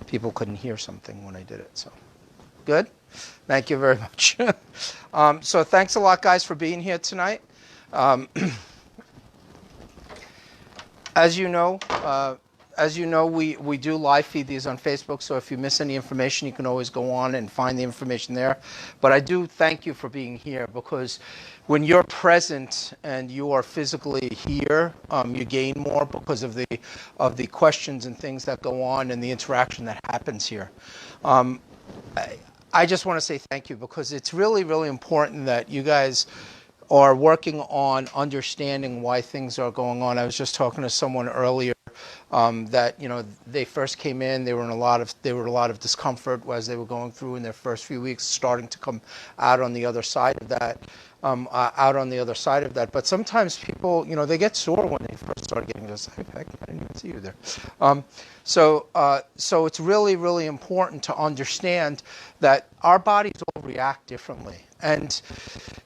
people couldn't hear something when I did it. So, good. Thank you very much. So thanks a lot, guys, for being here tonight. As you know, we do live feed these on Facebook, so if you miss any information, you can always go on and find the information there. But I do thank you for being here, because when you're present and you are physically here, you gain more because of the questions and things that go on and the interaction that happens here. I just want to say thank you, because it's really, really important that you guys are working on understanding why things are going on. I was just talking to someone earlier that, you know, they first came in, they were a lot of discomfort as they were going through in their first few weeks, starting to come out on the other side of that. But sometimes people, you know, they get sore when they first start getting this. Heck, I didn't even see you there. So it's really, really important to understand that our bodies all react differently. And,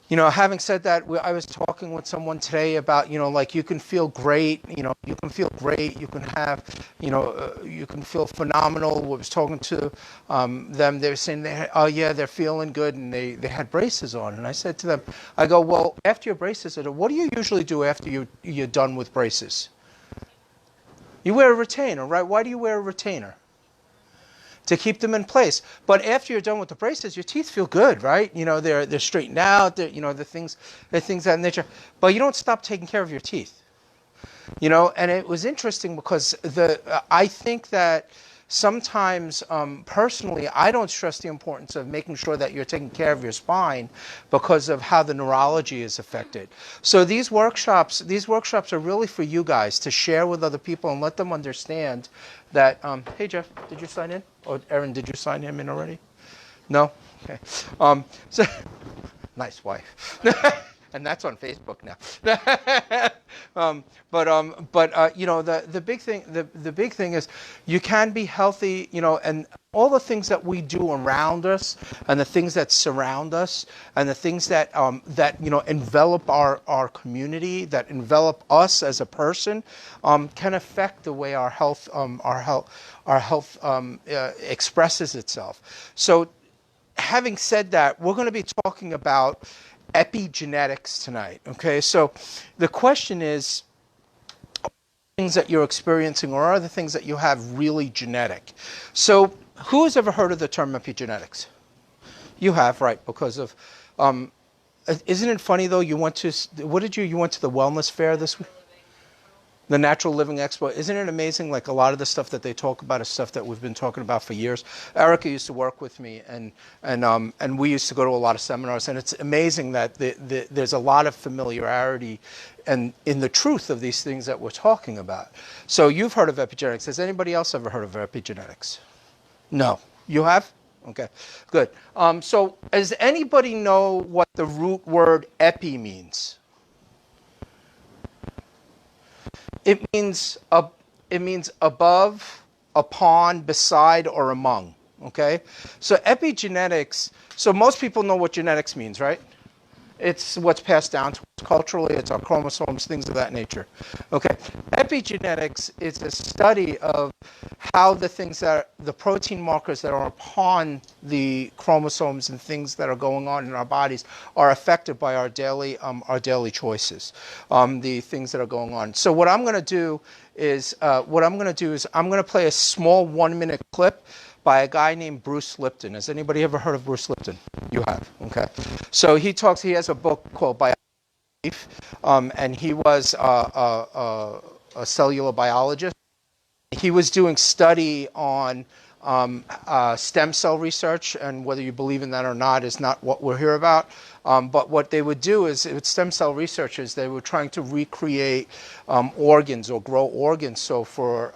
you know, having said that, I was talking with someone today about, you know, like, you can feel great, you know, you can feel great, you can have, you know, you can feel phenomenal. I was talking to them, they were saying, they're feeling good, and they had braces on. And I said to them, I go, well, after your braces, what do you usually do after you're done with braces? You wear a retainer, right? Why do you wear a retainer? To keep them in place. But after you're done with the braces, your teeth feel good, right? You know, they're straightened out, you know, the things of that nature. But you don't stop taking care of your teeth. You know, and it was interesting because I think that sometimes, personally, I don't stress the importance of making sure that you're taking care of your spine because of how the neurology is affected. So these workshops are really for you guys to share with other people and let them understand that, hey, Jeff, did you sign in? Or Erin, did you sign him in already? No? Okay. So, nice wife. And that's on Facebook now. You know, the big thing is you can be healthy, you know, and all the things that we do around us, and the things that surround us, and the things that you know, envelop our community, that envelop us as a person, can affect the way our health expresses itself. So, having said that, we're going to be talking about epigenetics tonight. Okay, so the question is, are things that you're experiencing, or are the things that you have really genetic? So, who has ever heard of the term epigenetics? You have, right? Because of, isn't it funny though? You went to the wellness fair this week. The Natural Living Expo. Isn't it amazing? Like, a lot of the stuff that they talk about is stuff that we've been talking about for years. Erica used to work with me, and we used to go to a lot of seminars. And it's amazing that there's a lot of familiarity and in the truth of these things that we're talking about. So you've heard of epigenetics. Has anybody else ever heard of epigenetics? No. You have? Okay. Good. So does anybody know what the root word epi means? It means above, upon, beside, or among. Okay? So epigenetics, so most people know what genetics means, right? It's what's passed down to us culturally, it's our chromosomes, things of that nature. Okay? Epigenetics is a study of how the protein markers that are upon the chromosomes and things that are going on in our bodies are affected by our daily choices, the things that are going on. So what I'm going to do is I'm going to play a small 1-minute clip by a guy named Bruce Lipton. Has anybody ever heard of Bruce Lipton? You have, okay. So he has a book called Biology, and he was a cellular biologist. He was doing study on stem cell research, and whether you believe in that or not is not what we're here about. But what they would do is, with stem cell researchers, they were trying to recreate organs or grow organs, so for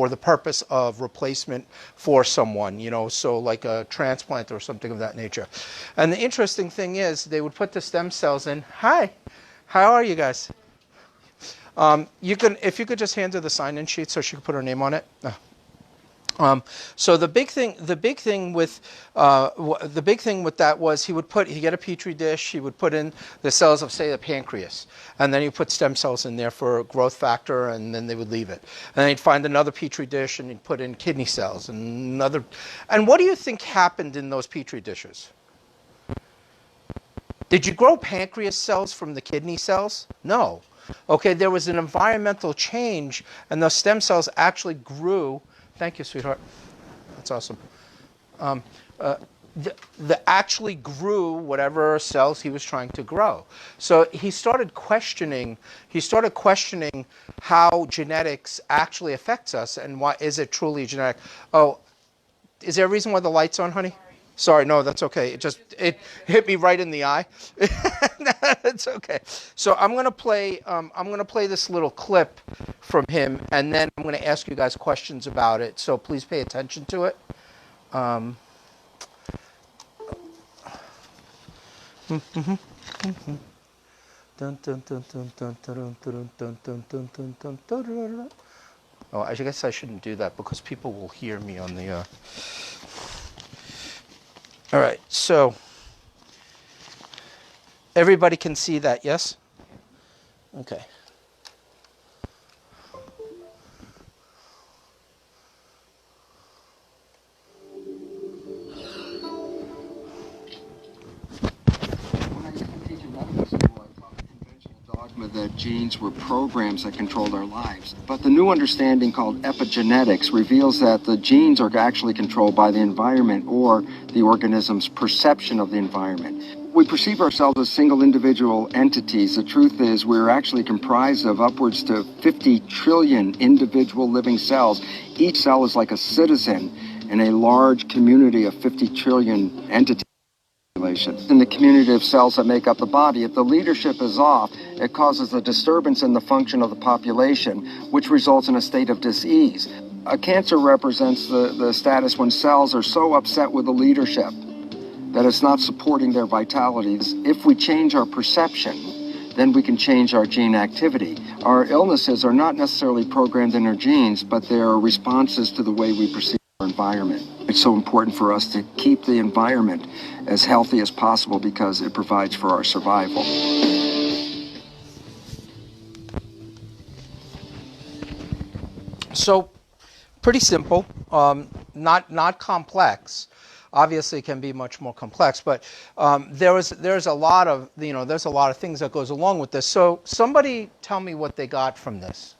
the purpose of replacement for someone, you know, so like a transplant or something of that nature. And the interesting thing is, they would put the stem cells in. Hi, how are you guys? If you could just hand her the sign-in sheet so she could put her name on it. So the big thing with that was he'd get a petri dish, he would put in the cells of, say, the pancreas, and then he'd put stem cells in there for growth factor, and then they would leave it. And then he'd find another petri dish, and he'd put in kidney cells and another. And what do you think happened in those petri dishes? Did you grow pancreas cells from the kidney cells? No. Okay, there was an environmental change, and those stem cells actually grew. Thank you, sweetheart. That's awesome. Actually grew whatever cells he was trying to grow. So he started questioning how genetics actually affects us, and why is it truly genetic? Oh, is there a reason why the light's on, honey? Sorry, no, that's okay. It hit me right in the eye. That's okay. So I'm gonna play this little clip from him, and then I'm gonna ask you guys questions about it. So please pay attention to it. Oh, I guess I shouldn't do that because people will hear me on the. All right, so everybody can see that, yes? Okay. That genes were programs that controlled our lives. But the new understanding called epigenetics reveals that the genes are actually controlled by the environment, or the organism's perception of the environment. We perceive ourselves as single individual entities. The truth is we're actually comprised of upwards to 50 trillion individual living cells. Each cell is like a citizen in a large community of 50 trillion entities. In the community of cells that make up the body, if the leadership is off, it causes a disturbance in the function of the population, which results in a state of dis-ease. A cancer represents the status when cells are so upset with the leadership that it's not supporting their vitalities. If we change our perception, then we can change our gene activity. Our illnesses are not necessarily programmed in our genes, but they are responses to the way we perceive our environment. It's so important for us to keep the environment as healthy as possible because it provides for our survival. So, pretty simple, not complex. Obviously, it can be much more complex, but there's a lot of things that goes along with this. So, somebody tell me what they got from this.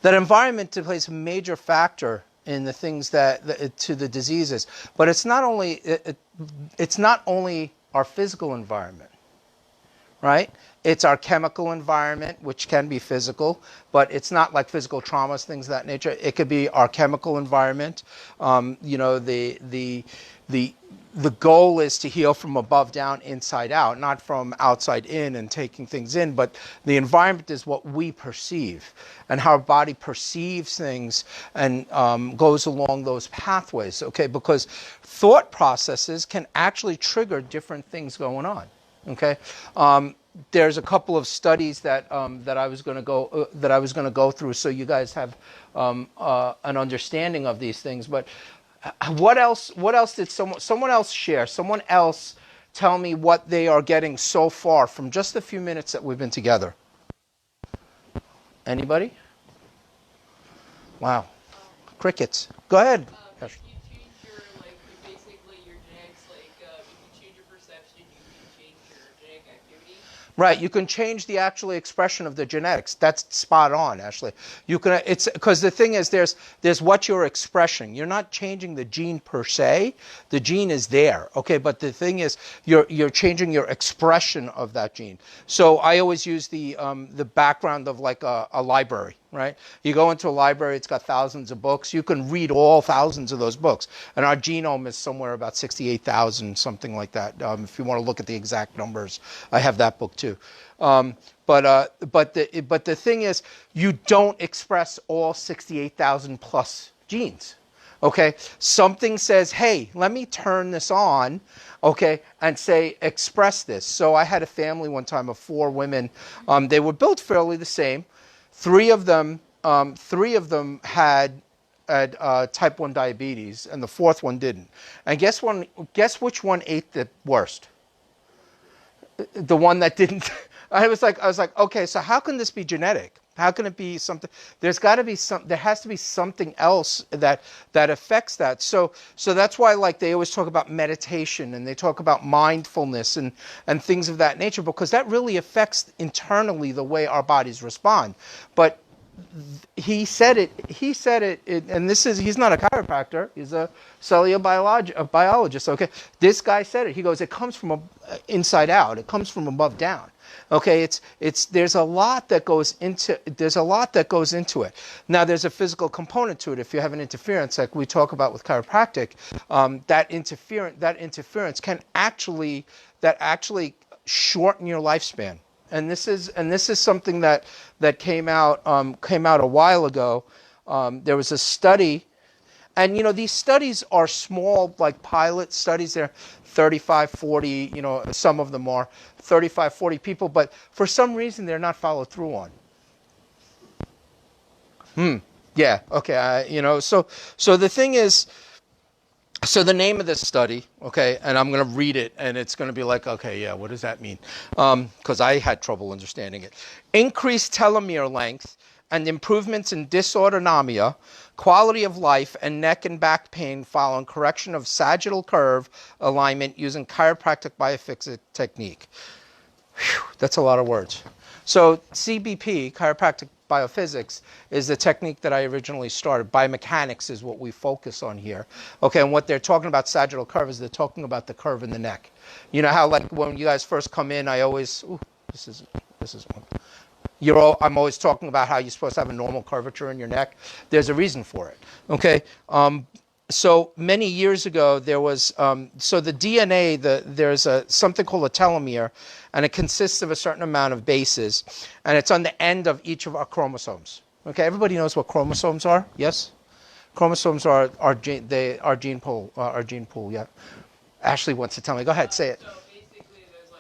That environment plays a major factor in the things to the diseases, but it's not only our physical environment, right? It's our chemical environment, which can be physical, but it's not like physical traumas, things of that nature. It could be our chemical environment. The goal is to heal from above down, inside out, not from outside in and taking things in, but the environment is what we perceive and how our body perceives things and goes along those pathways, okay? Because thought processes can actually trigger different things going on, okay? There's a couple of studies that I was going to go through, so you guys have an understanding of these things. But what else did someone else share? Someone else tell me what they are getting so far from just the few minutes that we've been together. Anybody? Wow, crickets. Go ahead. You change basically your genetics, if you change your perception, you can change your genetic activity. Right, you can change the actual expression of the genetics. That's spot on, actually. You can. It's because the thing is, there's what you're expressing. You're not changing the gene per se. The gene is there, okay. But the thing is, you're changing your expression of that gene. So I always use the background of like a library. Right? You go into a library, it's got thousands of books. You can read all thousands of those books. And our genome is somewhere about 68,000, something like that. If you want to look at the exact numbers, I have that book too. But the thing is, you don't express all 68,000 plus genes. Okay? Something says, hey, let me turn this on, okay, and say, express this. So I had a family one time of 4 women. They were built fairly the same. 3 of them 3 of them had type 1 diabetes, and the 4th one didn't. And guess which one ate the worst? The one that didn't. I was like, okay, so how can this be genetic? How can it be something? There's got to be there has to be something else that affects that. So that's why, like, they always talk about meditation, and they talk about mindfulness and things of that nature, because that really affects internally the way our bodies respond. But he said it, and he's not a chiropractor, he's a cellular biologist, okay? This guy said it. He goes, it comes from inside out, it comes from above down. Okay, there's a lot that goes into it. Now, there's a physical component to it. If you have an interference, like we talk about with chiropractic, that interference can actually shorten your lifespan. And this is something that came out a while ago. There was a study, and these studies are small, like pilot studies. They're 35, 40. Some of them are 35, 40 people, but for some reason they're not followed through on. Yeah. Okay. So the thing is. So the name of this study, okay, and I'm going to read it, and it's going to be like, okay, yeah, what does that mean? Because I had trouble understanding it. Increased telomere length and improvements in dysautonomia, quality of life, and neck and back pain following correction of sagittal curve alignment using chiropractic biophysics technique. Whew, that's a lot of words. So CBP, chiropractic biophysics, is the technique that I originally started. Biomechanics is what we focus on here. Okay, and what they're talking about sagittal curve is they're talking about the curve in the neck. You know how, like, when you guys first come in, I always, this is one. I'm always talking about how you're supposed to have a normal curvature in your neck. There's a reason for it. Okay. So many years ago, there was, so the DNA, there's something called a telomere, and it consists of a certain amount of bases, and it's on the end of each of our chromosomes. Okay, everybody knows what chromosomes are? Yes? Chromosomes are our gene pool, yeah. Ashley wants to tell me. Go ahead, say it. So basically, there's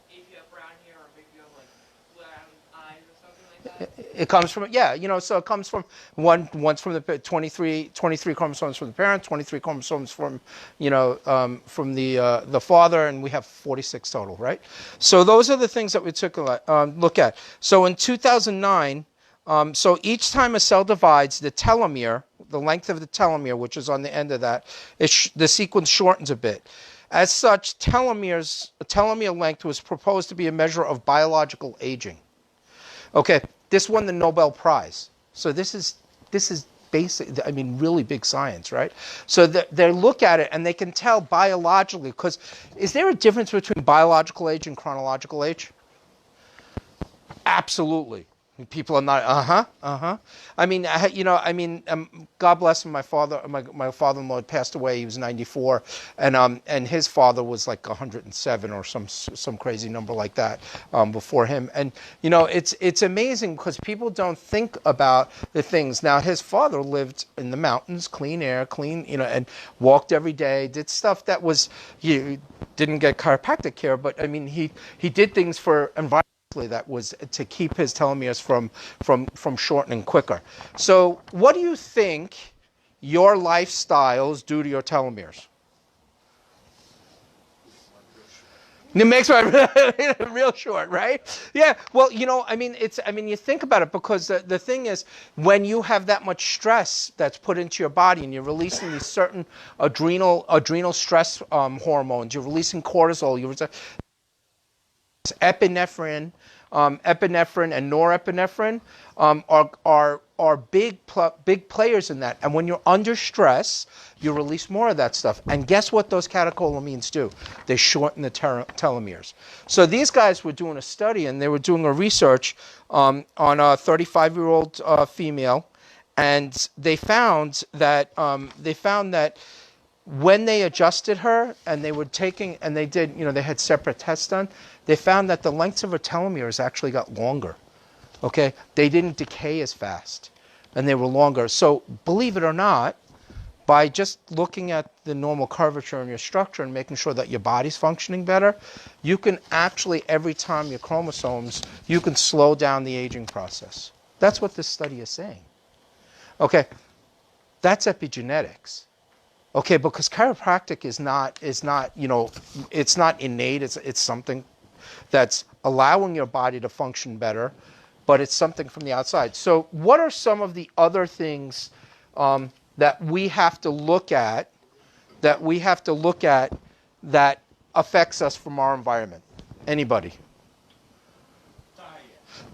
if you have brown hair or if you have brown eyes or something like that. It comes from, yeah, so it comes from one's from the 23 chromosomes from the parent, 23 chromosomes from, from the father, and we have 46 total, right? So those are the things that we took a look at. So in 2009, so each time a cell divides, the telomere, the length of the telomere, which is on the end of that, the sequence shortens a bit. As such, telomere length was proposed to be a measure of biological aging. Okay, this won the Nobel Prize. So this is basic, really big science, right? So they look at it and they can tell biologically, because is there a difference between biological age and chronological age? Absolutely. People are not, God bless him. My father-in-law had passed away. He was 94, and his father was like 107 or some crazy number like that before him. And it's amazing because people don't think about the things. Now his father lived in the mountains, clean air, and walked every day, did stuff that was, he didn't get chiropractic care, but he did things for environment. That was to keep his telomeres from shortening quicker. So what do you think your lifestyles do to your telomeres? It makes it real short, right? Yeah. Well, you think about it, because the thing is, when you have that much stress that's put into your body, and you're releasing these certain adrenal stress hormones, you're releasing cortisol, epinephrine and norepinephrine are big players in that. And when you're under stress, you release more of that stuff. And guess what those catecholamines do? They shorten the telomeres. So these guys were doing a study, and they were doing a research on a 35-year-old female, and they found that when they adjusted her, and they were taking, and they did, they had separate tests done, they found that the lengths of her telomeres actually got longer. Okay? They didn't decay as fast, and they were longer. So believe it or not, by just looking at the normal curvature in your structure and making sure that your body's functioning better, you can actually, every time your chromosomes, you can slow down the aging process. That's what this study is saying. Okay, that's epigenetics. Okay, because chiropractic is not, you know, it's not innate, it's something that's allowing your body to function better, but it's something from the outside. So what are some of the other things that we have to look at, that affects us from our environment? Anybody?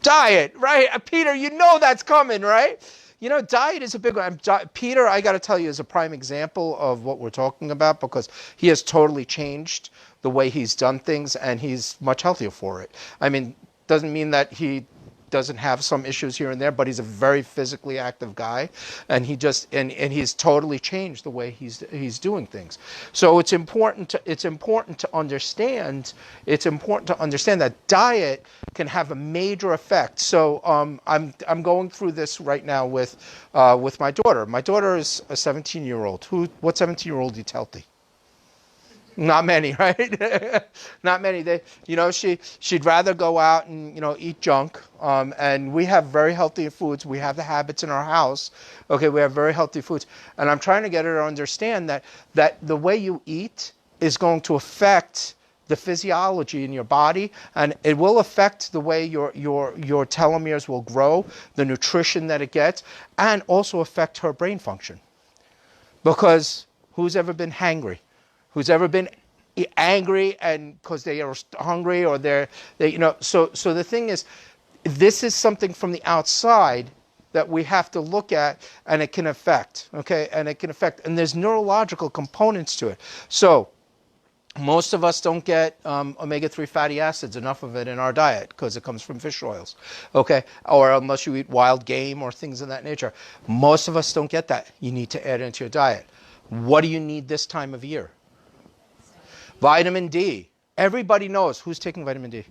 Diet, right? Peter, you know that's coming, right? You know, diet is a big one. Peter, I got to tell you, is a prime example of what we're talking about, because he has totally changed the way he's done things, and he's much healthier for it. I mean, doesn't mean that he doesn't have some issues here and there, but he's a very physically active guy, and he's totally changed the way he's doing things. So it's important to understand that diet can have a major effect. So I'm going through this right now with my daughter. My daughter is a 17-year-old. What 17-year-old eats healthy? Not many, right? Not many. She'd rather go out and, you know, eat junk. And we have very healthy foods. We have the habits in our house. Okay, we have very healthy foods. And I'm trying to get her to understand that the way you eat is going to affect the physiology in your body, and it will affect the way your telomeres will grow, the nutrition that it gets, and also affect her brain function. Because who's ever been hangry? Who's ever been angry and because they are hungry, or they you know? So the thing is, this is something from the outside that we have to look at, and it can affect. Okay, and and there's neurological components to it. So most of us don't get omega-3 fatty acids, enough of it in our diet, because it comes from fish oils, okay? Or unless you eat wild game or things of that nature. Most of us don't get that. You need to add it into your diet. What do you need this time of year? Vitamin D. Everybody knows. Who's taking vitamin D?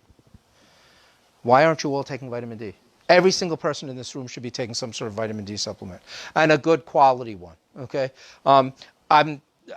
Why aren't you all taking vitamin D? Every single person in this room should be taking some sort of vitamin D supplement, and a good quality one, okay?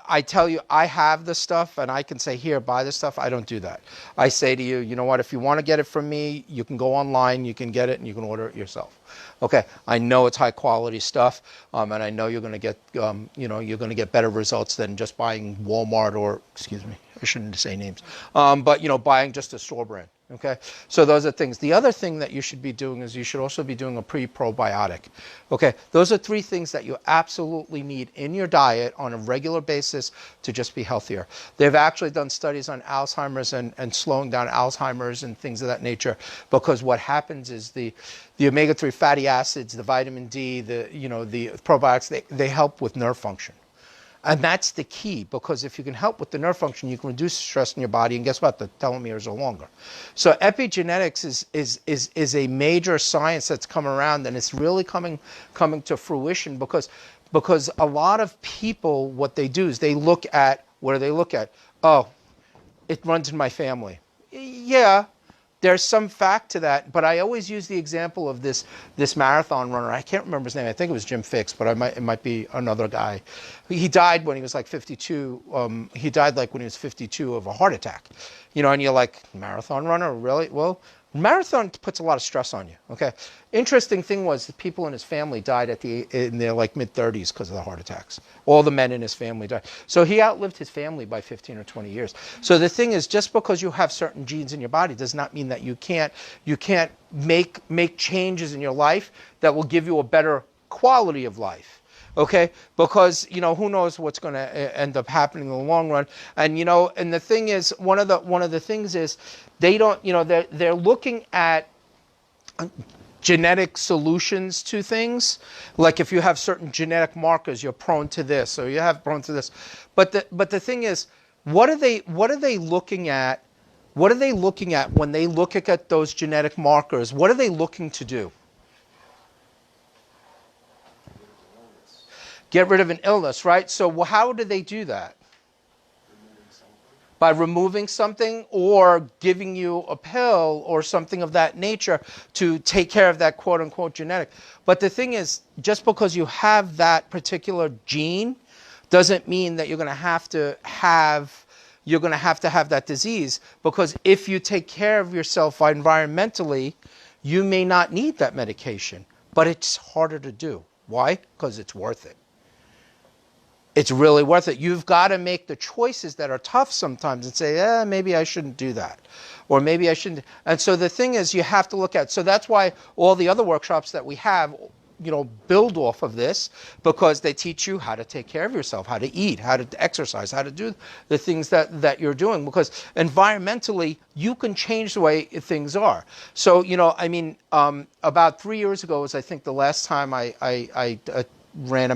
I tell you, I have the stuff, and I can say, here, buy this stuff. I don't do that. I say to you, you know what, if you want to get it from me, you can go online, you can get it, and you can order it yourself. Okay, I know it's high quality stuff, and I know you're going to get, you're going to get better results than just buying Walmart, or, excuse me, I shouldn't say names, but, you know, buying just a store brand. Okay, so those are things. The other thing that you should be doing is you should also be doing a pre-probiotic. Okay, those are three things that you absolutely need in your diet on a regular basis to just be healthier. They've actually done studies on Alzheimer's and slowing down Alzheimer's and things of that nature, because what happens is the omega-3 fatty acids, the vitamin D, the probiotics, they help with nerve function. And that's the key, because if you can help with the nerve function, you can reduce stress in your body, and guess what? The telomeres are longer. So epigenetics is a major science that's come around, and it's really coming to fruition, because a lot of people, what they do is they look at, what do they look at? Oh, it runs in my family. Yeah. There's some fact to that, but I always use the example of this marathon runner. I can't remember his name. I think it was Jim Fix, but it might be another guy. He died when he was like 52. He died like when he was 52 of a heart attack. You know, and you're like, marathon runner, really? Well, marathon puts a lot of stress on you. Okay. Interesting thing was the people in his family died in their like mid-30s because of the heart attacks. All the men in his family died. So he outlived his family by 15 or 20 years. So the thing is, just because you have certain genes in your body does not mean that you can't make changes in your life that will give you a better quality of life. Okay, because, you know, who knows what's going to end up happening in the long run. And, you know, and the thing is, one of the things is, they don't, you know, they're looking at genetic solutions to things. Like if you have certain genetic markers, you're prone to this, or you have prone to this. But the thing is, what are they looking at? What are they looking at when they look at those genetic markers? What are they looking to do? Get rid of an illness, right? So how do they do that? By removing something, or giving you a pill or something of that nature to take care of that quote-unquote genetic. But the thing is, just because you have that particular gene doesn't mean that you're going to have that disease, because if you take care of yourself environmentally, you may not need that medication, but it's harder to do. Why? Because it's worth it. It's really worth it. You've got to make the choices that are tough sometimes and say, maybe I shouldn't do that. Or maybe I shouldn't. And so the thing is, you have to look at, so that's why all the other workshops that we have, build off of this, because they teach you how to take care of yourself, how to eat, how to exercise, how to do the things that you're doing. Because environmentally, you can change the way things are. So, about 3 years ago was, I think, the last time I ran a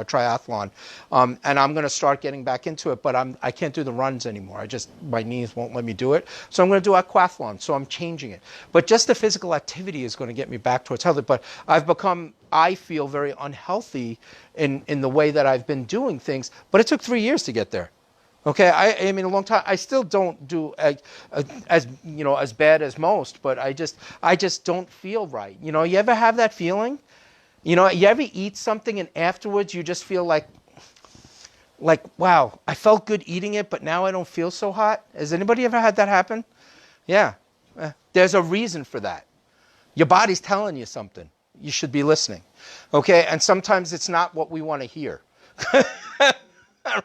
triathlon, and I'm going to start getting back into it, but I can't do the runs anymore. My knees won't let me do it, so I'm going to do aquathlon. So I'm changing it. But just the physical activity is going to get me back towards healthy. But I feel very unhealthy in the way that I've been doing things. But it took 3 years to get there. Okay, I mean, a long time. I still don't do as bad as most, but I just don't feel right. You ever have that feeling? You ever eat something and afterwards you just feel like, wow, I felt good eating it, but now I don't feel so hot? Has anybody ever had that happen? Yeah. There's a reason for that. Your body's telling you something. You should be listening. Okay? And sometimes it's not what we want to hear.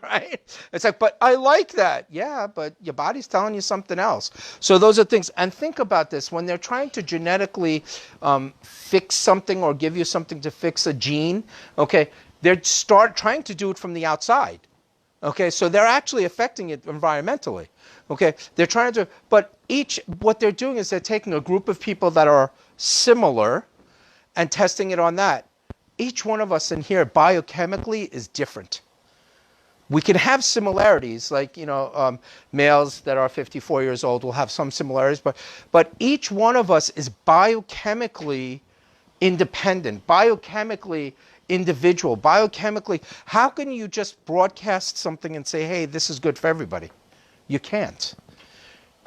Right? It's like, but I like that. Yeah, but your body's telling you something else. So those are things. And think about this. When they're trying to genetically fix something or give you something to fix a gene, okay, they're trying to do it from the outside. Okay, so they're actually affecting it environmentally. Okay, they're trying to, but what they're doing is they're taking a group of people that are similar and testing it on that. Each one of us in here biochemically is different. We can have similarities, like, males that are 54 years old will have some similarities, but each one of us is biochemically independent, biochemically individual, biochemically. How can you just broadcast something and say, hey, this is good for everybody? You can't.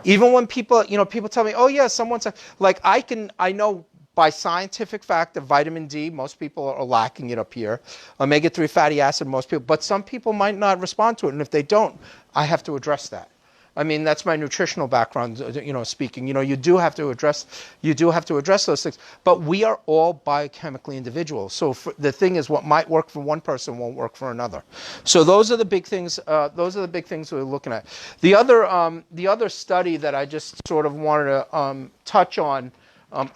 Even when people tell me, oh yeah, someone said, like, I know by scientific fact that vitamin D, most people are lacking it up here. Omega-3 fatty acid, most people, but some people might not respond to it. And if they don't, I have to address that. I mean, that's my nutritional background, speaking. You do have to address those things. But we are all biochemically individual. So the thing is, what might work for one person won't work for another. So those are the big things. We're looking at. The other study that I just sort of wanted to touch on.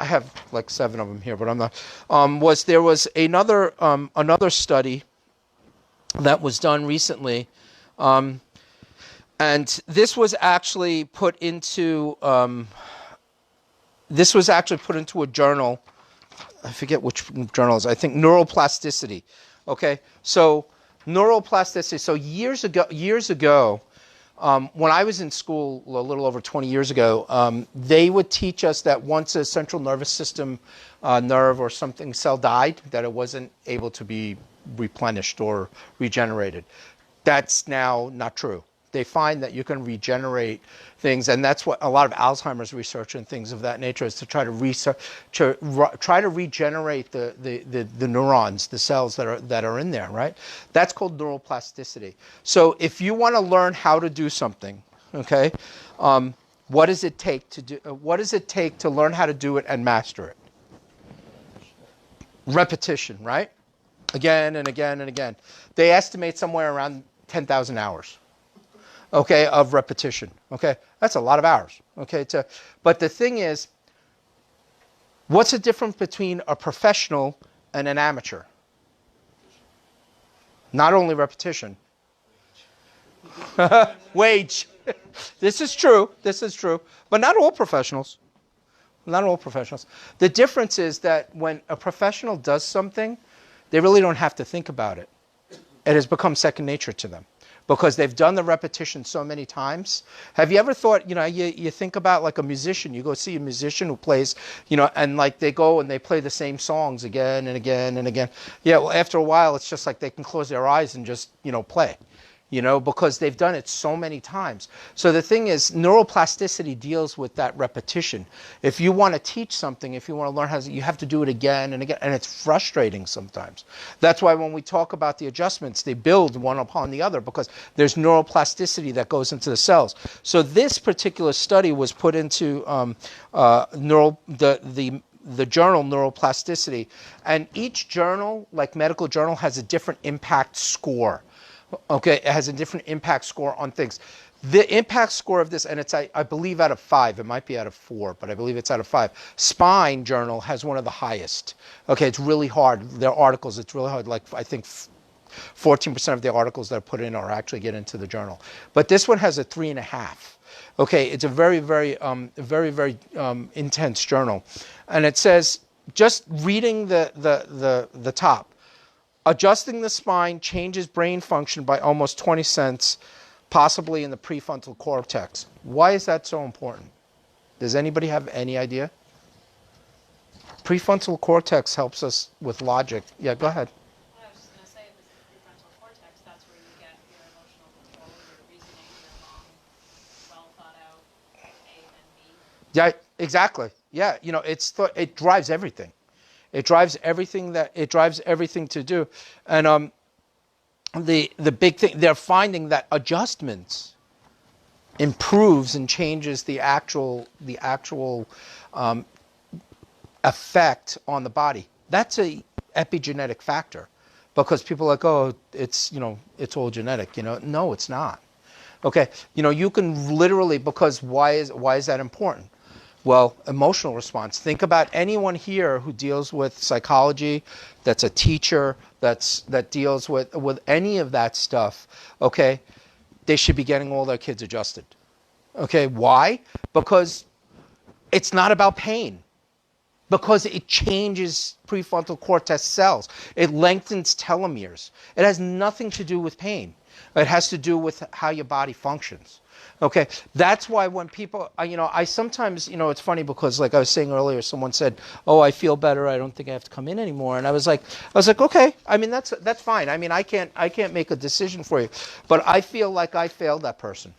I have like 7 of them here, but I'm not. There was another study that was done recently, and this was actually put into a journal. I forget which journal it is. I think Neuroplasticity. Okay, so neuroplasticity. So years ago. When I was in school a little over 20 years ago, they would teach us that once a central nervous system nerve or something cell died, that it wasn't able to be replenished or regenerated. That's now not true. They find that you can regenerate things, and that's what a lot of Alzheimer's research and things of that nature is, to try to regenerate the neurons, the cells that are in there, right? That's called neuroplasticity. So if you want to learn how to do something, okay, what does it take to do? What does it take to learn how to do it and master it? Repetition, right? Again and again and again. They estimate somewhere around 10,000 hours. Okay, of repetition. Okay, that's a lot of hours. Okay, but the thing is, what's the difference between a professional and an amateur? Not only repetition. Wage. This is true. But not all professionals. Not all professionals. The difference is that when a professional does something, they really don't have to think about it. It has become second nature to them, because they've done the repetition so many times. Have you ever thought, you think about like a musician, you go see a musician who plays, and like they go and they play the same songs again and again and again. Yeah, well, after a while, it's just like they can close their eyes and just, play. because they've done it so many times. So the thing is, neuroplasticity deals with that repetition. If you want to teach something, if you want to learn how to, you have to do it again and again, and it's frustrating sometimes. That's why when we talk about the adjustments, they build one upon the other because there's neuroplasticity that goes into the cells. So this particular study was put into the journal Neuroplasticity, and each journal, like medical journal, has a different impact score. Okay, it has a different impact score on things. The impact score of this, and it's I believe out of 5, it might be out of 4, but I believe it's out of 5. Spine journal has one of the highest. Okay, it's really hard. Their articles, it's really hard. Like I think 14% of the articles that are put in are actually get into the journal. But this one has a 3.5. Okay, it's a very, very intense journal, and it says, just reading the top. Adjusting the spine changes brain function by almost 20 cents, possibly in the prefrontal cortex. Why is that so important? Does anybody have any idea? Prefrontal cortex helps us with logic. Yeah, go ahead. Well, I was just going to say, it was the prefrontal cortex. That's where you get your emotional control, your reasoning, your long, well thought out A and B. Yeah, exactly. Yeah, it drives everything. It drives everything to do. And the big thing, they're finding that adjustments improves and changes the actual effect on the body. That's a epigenetic factor, because people are like, oh, it's all genetic. No, it's not. Okay, you can literally, because why is that important? Well, emotional response. Think about anyone here who deals with psychology, that's a teacher, that deals with any of that stuff. Okay, they should be getting all their kids adjusted. Okay, why? Because it's not about pain. Because it changes prefrontal cortex cells. It lengthens telomeres. It has nothing to do with pain. It has to do with how your body functions. Okay, that's why when people, I sometimes, it's funny because, like I was saying earlier, someone said, "Oh, I feel better. I don't think I have to come in anymore." And I was like, okay. I mean, that's fine. I mean, I can't make a decision for you, but I feel like I failed that person.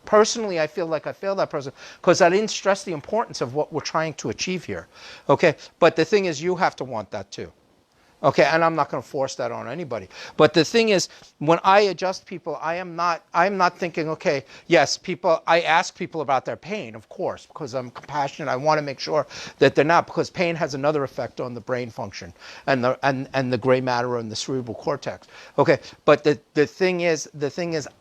Personally, I feel like I failed that person because I didn't stress the importance of what we're trying to achieve here. Okay, but the thing is, you have to want that too. Okay, and I'm not going to force that on anybody. But the thing is, when I adjust people, I'm not thinking, okay, yes, I ask people about their pain, of course, because I'm compassionate. I want to make sure that they're not, because pain has another effect on the brain function and the gray matter and the cerebral cortex. Okay, but the thing is,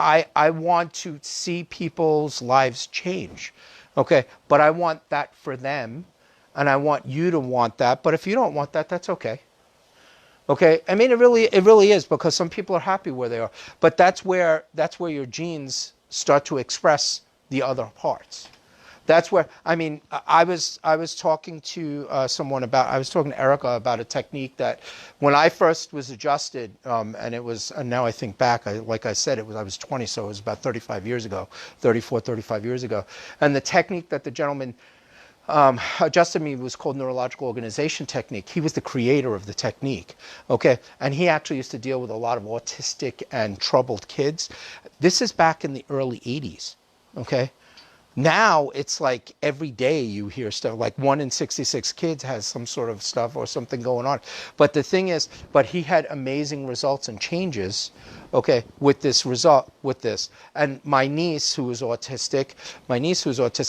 I want to see people's lives change. Okay, but I want that for them, and I want you to want that. But if you don't want that, that's okay. Okay, I mean, it really is, because some people are happy where they are, but that's where your genes start to express the other parts. That's where, I mean, I was talking to I was talking to Erica about a technique that when I first was adjusted, and now I think back, like I said, I was 20, so it was about 35 years ago, 35 years ago, and the technique that the gentleman adjusted me was called Neurological organization technique. He was the creator of the technique, okay? And he actually used to deal with a lot of autistic and troubled kids. This is back in the early 80s, okay? Now it's like every day you hear stuff, like 1 in 66 kids has some sort of stuff or something going on. But the thing is, he had amazing results and changes, okay, with this. And my niece who was autistic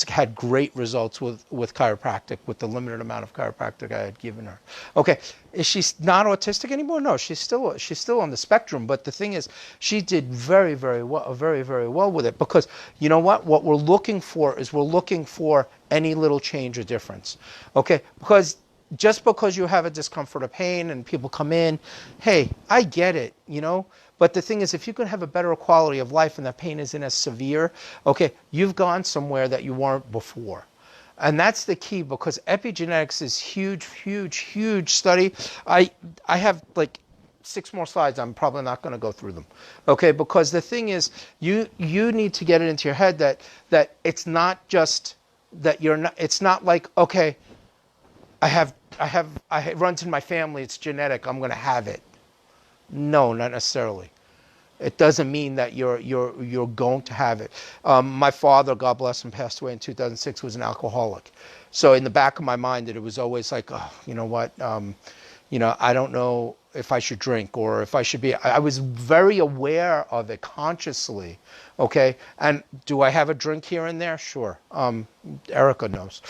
had great results with chiropractic, with the limited amount of chiropractic I had given her. Okay, is she not autistic anymore? No, she's still on the spectrum. But the thing is, she did very, very well with it, because you know what we're looking for is any little change or difference. Okay, because just because you have a discomfort or pain and people come in, hey, I get it, But the thing is, if you can have a better quality of life and that pain isn't as severe, okay, you've gone somewhere that you weren't before. And that's the key, because epigenetics is huge study. I have like 6 more slides. I'm probably not going to go through them. Okay, because the thing is, you need to get it into your head that it's not just that it's not like, okay, it runs in my family, it's genetic, I'm going to have it. No, not necessarily. It doesn't mean that you're going to have it. My father, God bless him, passed away in 2006, was an alcoholic. So in the back of my mind, it was always like, oh, you know what, I don't know if I should drink or if I should be. I was very aware of it consciously. Okay, and do I have a drink here and there? Sure. Erica knows.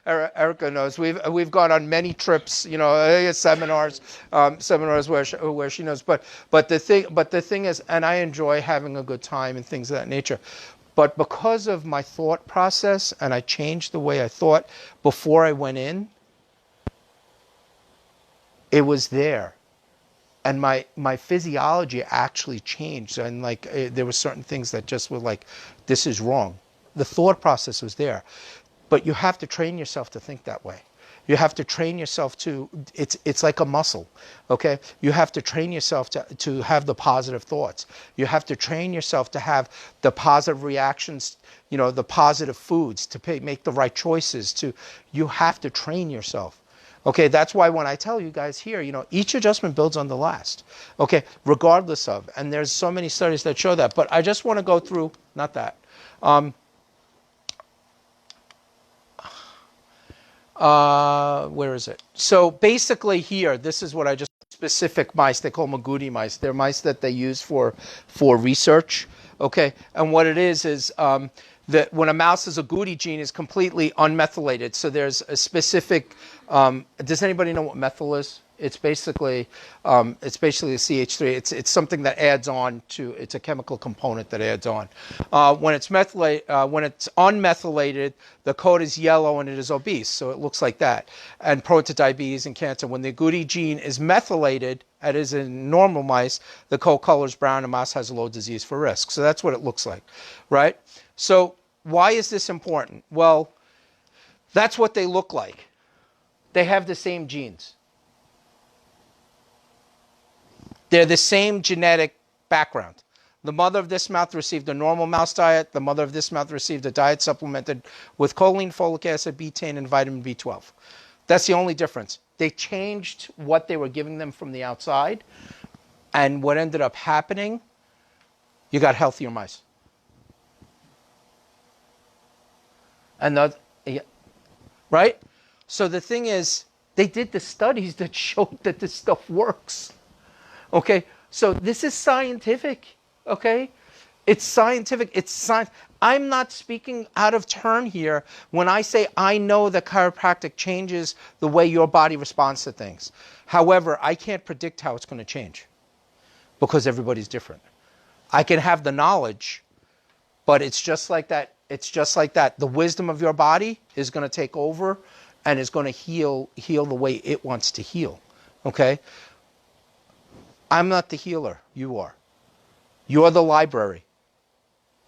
Erica knows. We've gone on many trips, seminars, where she knows. But the thing is, and I enjoy having a good time and things of that nature. But because of my thought process, and I changed the way I thought before I went in, it was there. And my physiology actually changed, and there were certain things that just were like, this is wrong. The thought process was there, but you have to train yourself to think that way. You have to train yourself to. It's like a muscle, okay? You have to train yourself to have the positive thoughts. You have to train yourself to have the positive reactions. The positive foods to make the right choices. You have to train yourself. Okay, that's why when I tell you guys here, each adjustment builds on the last. Okay, regardless of, and there's so many studies that show that. But I just want to go through, not that. Where is it? So basically here, this is what I just, specific mice, they call them agouti mice. They're mice that they use for research. Okay, and what it is that when a mouse's agouti gene is completely unmethylated, so there's a specific, does anybody know what methyl is? It's basically a CH3. It's something that adds on to. It's a chemical component that adds on. When it's unmethylated, the coat is yellow and it is obese, so it looks like that, and prone to diabetes and cancer. When the agouti gene is methylated, as is in normal mice, the coat color is brown and mouse has a low disease for risk. So that's what it looks like, right? So why is this important? Well, that's what they look like. They have the same genes. They're the same genetic background. The mother of this mouse received a normal mouse diet. The mother of this mouse received a diet supplemented with choline, folic acid, betaine, and vitamin B12. That's the only difference. They changed what they were giving them from the outside, and what ended up happening, you got healthier mice. And right? So the thing is, they did the studies that showed that this stuff works. Okay, so this is scientific, okay? It's scientific, it's science. I'm not speaking out of turn here when I say I know that chiropractic changes the way your body responds to things. However, I can't predict how it's going to change because everybody's different. I can have the knowledge, but it's just like that. It's just like that. The wisdom of your body is going to take over and is going to heal the way it wants to heal, okay? I'm not the healer. You are. You're the library.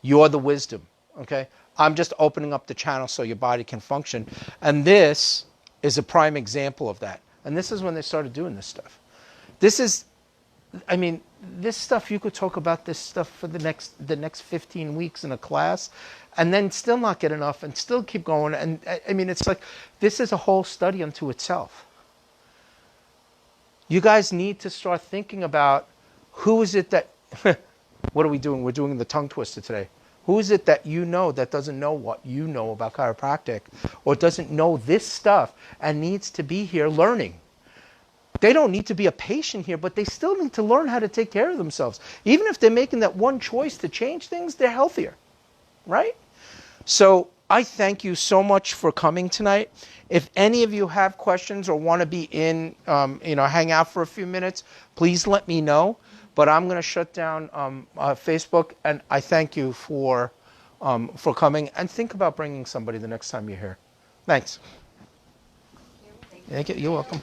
You're the wisdom. Okay? I'm just opening up the channel so your body can function. And this is a prime example of that. And this is when they started doing this stuff. This stuff, you could talk about this stuff for the next 15 weeks in a class and then still not get enough and still keep going. And it's like, this is a whole study unto itself. You guys need to start thinking about who is it that, what are we doing? We're doing the tongue twister today. Who is it that that doesn't know what you know about chiropractic or doesn't know this stuff and needs to be here learning? They don't need to be a patient here, but they still need to learn how to take care of themselves. Even if they're making that one choice to change things, they're healthier, right? So I thank you so much for coming tonight. If any of you have questions or want to be in, hang out for a few minutes, please let me know. But I'm going to shut down Facebook, and I thank you for coming. And think about bringing somebody the next time you're here. Thanks. Thank you. You're welcome.